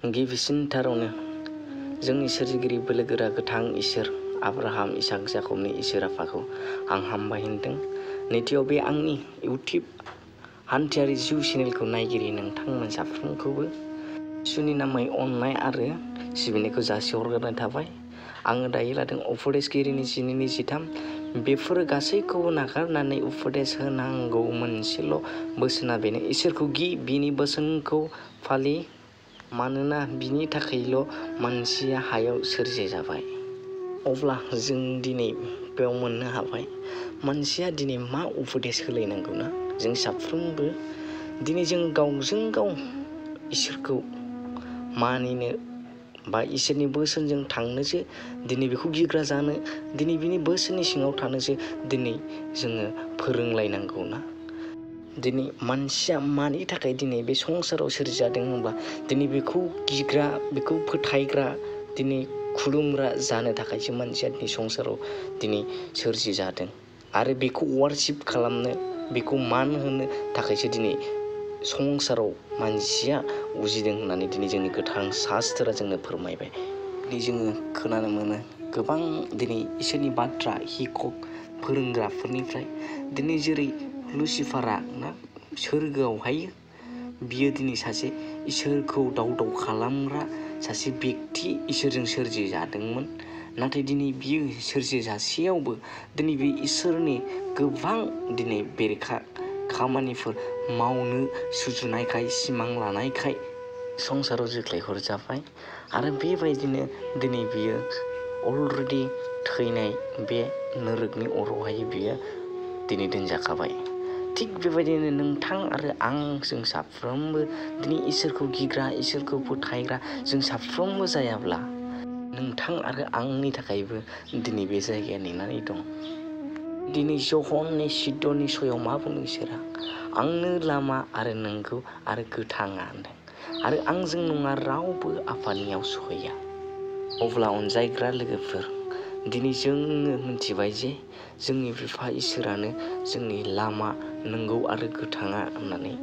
गिबिसिनथारावनो जोंनि सोरजिगिरि बोलोगोरा गोथां इसोर आब्राहाम इसाक जाकबनि इसोर आफाखौ आं हामबाय होनदों। नैथियाव बे आंनि इउटिउब हान्थियारि जिउ चेनेलखौ नायगिरि नोंथांमोन साफ्रोमखौबो इसुनि नामै अननाय आरो सिबिनायखौ जासिहरग्रोनाय थाबाय। आङो दायो लादों उपदेशगिरिनि 22:23 बेफोर गासैखौबो नागारनानै उपदेश होनांगौ मोनसेल' बोसोना बेनो इसोरखौ बिनि बोसोनखौ फालि मानोना बिनि थाखायल' मानसिया हायाव सोरजि जाबाय। अब्ला जों दिनै बेयाव मोननो हाबाय मानसिया दिनै मा उपदेश होलायनांगौना जों साफ्रोमबो दिनै जों गावजों गाव इसोरखौ मानिनो बा इसोरनि बोसोनजों थांनोसो दिनै बेखौ गिग्रा जानो दिनै बिनि बोसोननि सिङाव थानोसो दिनै जोङो फोरोंलायनांगौना। दिनै मानसिया मानि थाखाय दिनै बे संसाराव सोरजिजादों होनब्ला दिनै बेखौ गिग्रा बेखौ फोथायग्रा दिनै खुलुमग्रा जानो थाखायसो मानसिया दिनै संसाराव दिनै सोरजिजादों आरो बेखौ वारशिप खालामनो बेखौ मान होनो थाखायसो दिनै संसाराव मानसिया उजिदों होननानै दिनै जोंनि गोथां शास्त्रआ जोंनो फोरमायबाय। दिनै जोङो खोनानो मोनो गोबां दिनै इसोरनि बाथ्रा हिकक फोरोंग्राफोरनिफ्राय दिनै जेरै लुसिफारा ना सोरगोआवहाय बियो दिनै सासे इसोरखौ दाव खालामग्रा सासे बेक्ति इसोरजों सोरजि जादोंमोन। नाथाय दिनै बियो सोरजि जासेयावबो दिनै बे इसोरनि गोबां दिनै बेरेखा खामानिफोर मावनो सुजुनायखाय सिमां लानायखाय संसाराव जोख्लायहरजाबाय आरो बेबायदिनो दिनै बियो अलरेडि थैनाय बे नोरकनि अरावहाय बियो दिनै दोनजाखाबाय। थिग बेबायदिनो नोंथां आरो आं जों साफ्रोमबो दिनै इसोरखौ गिग्रा इसोरखौ फोथायग्रा जों साफ्रोमबो जायाब्ला नोंथां आरो आंनि थाखायबो दिनै बे जायगाया नेनानै दं। दिनै जहननि सिद्धनि सयाव मा बुंदों इसोरा आंनो लामा आरो नोंगौ आरो गोथाङा होनदों आरो आंजों नङा रावबो आफानियाव सहैया। अब्ला अनजायग्रा लोगोफोर दिनै जोङो मिथिबाय जे जोंनि बिफा इसोरानो जोंनि लामा नोंगौ आरो गोथाङा होननानै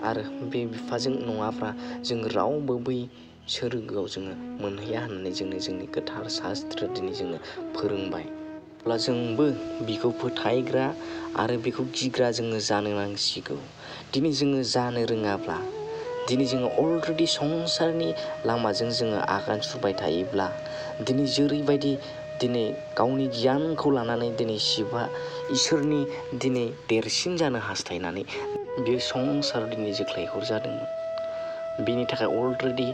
आरो बे बिफाजों नङाब्ला जों रावबो बै सोरगोआव जोङो मोनहैया होननानै जोंनि गोथार शास्त्र दिनै जोंनो फोरोंबाय। अब्ला जोंबो बिखौ फोथायग्रा आरो बेखौ गिग्रा जोङो जानो नांसिगौ। दिनै जोङो जानो रोङाब्ला दिनै जोङो अलरेडि संसारनि लामाजों जोङो आगान सुरबाय थायोब्ला दिनै जेरैबायदि दिनै गावनि गियानखौ लानानै दिनै शिबआ इसोरनि दिनै देरसिन जानो हास्थायनानै बे संसार दिनै जोख्लायहरजादोंमोन। बेनि थाखाय अलरेडि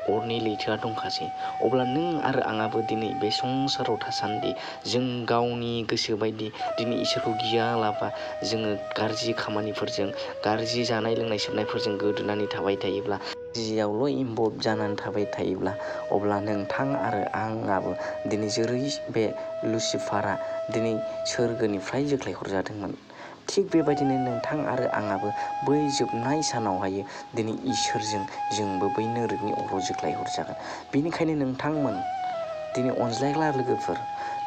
अरनि लैथोआ दंखासै। अब्ला नों आरो आंहाबो दिनै बे संसाराव थासान्दि जों गावनि गोसो बायदि दिनै इसोरखौ गियालाबा जोङो गाज्रि खामानिफोरजों गाज्रि जानाय लोंनाय सोबनायफोरजों गोदोनानै थाबाय थायोब्ला जियावल' इनभल्भ जानानै थाबाय थायोब्ला अब्ला नोंथां आरो आंहाबो दिनै जेरै बे लुसिफारा दिनै सोरगोनिफ्राय जोख्लायहरजादोंमोन थिग बेबायदिनो नोंथां आरो आंहाबो बै जोबनाय सानावहाय दिनै इसोरजों जोंबो बै नोरकनि अराव जोख्लायहरजागोन। बेनिखायनो नोंथांमोन दिनै अनज्लायग्रा लोगोफोर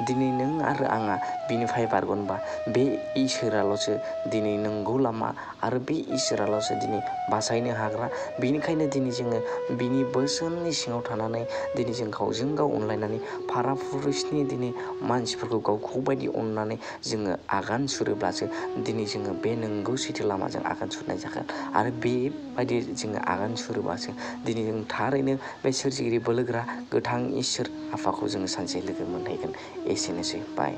दिनै नों आरो आंहा बिनिफ्राय बारग'नोबा बे इसोराल'सो दिनै नंगौ लामा आरो बे इसोराल'सो दिनै बासायनो हाग्रा। बेनिखायनो दिनै जोङो बिनि बोसोननि सिङाव थानानै दिनै जों गावजों गाव अनलायनानै फारा पुरुषनि दिनै मानसिफोरखौ गावखौ बायदि अननानै जोङो आगान सुरोब्लासो दिनै जोङो बे नंगौ सैथो लामाजों आगान सुरनाय जागोन आरो बेबायदि जोङो आगान सुरोबासो दिनै जों थारैनो बे सोरजिगिरि बोलोगोरा गोथां इसोर आफाखौ जोङो सानसे लोगो मोनहैगोन। एसेनोसै बाय।